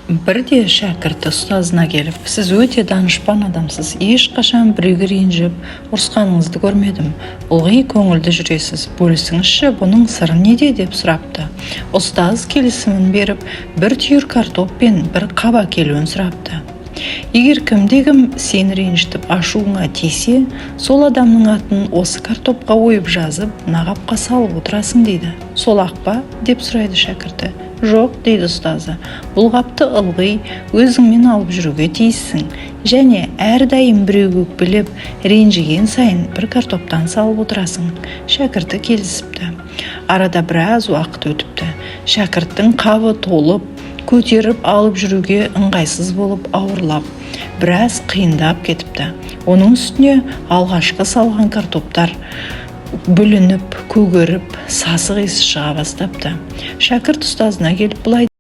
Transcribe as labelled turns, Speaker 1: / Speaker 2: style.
Speaker 1: Бірде шәкірт ұстазына келіп, сіз өте данышпан адамсыз, ешқашан біреуге ренжіп, ұрысқаныңызды көрмедім. Ылғи көңілді жүресіз, бөлісіңізші, бұның сыры неде деп сұрапты. Ұстаз келісімін беріп, бір түйір картоп пен бір қаба келуін сұрапты. Егер кімде-кім сен ренжітіп ашуыңа тисе, сол адамның атын осы картопқа ойып жазып, нағапқа салып отырасың дейді. Сол ақ па деп сұрайды шәкірті. Жоқ, дейді ұстазы, бұл қапты ылғи өзіңмен алып жүруге тиіссің, және әрдайым біреуге өкпелеп ренжіген сайын бір картоптан салып отырасың. Шәкірті келісіпті. Арада біраз уақыт өтіпті. Шәкірттің қабы толып, көтеріп алып жүруге ыңғайсыз болып ауырлап, біраз қиындап кетіпті. Оның үстіне алғашқы салған картоптар бүлініп, көгеріп, сасық иісі шыға бастапты. Шәкірт ұстазына келіп былай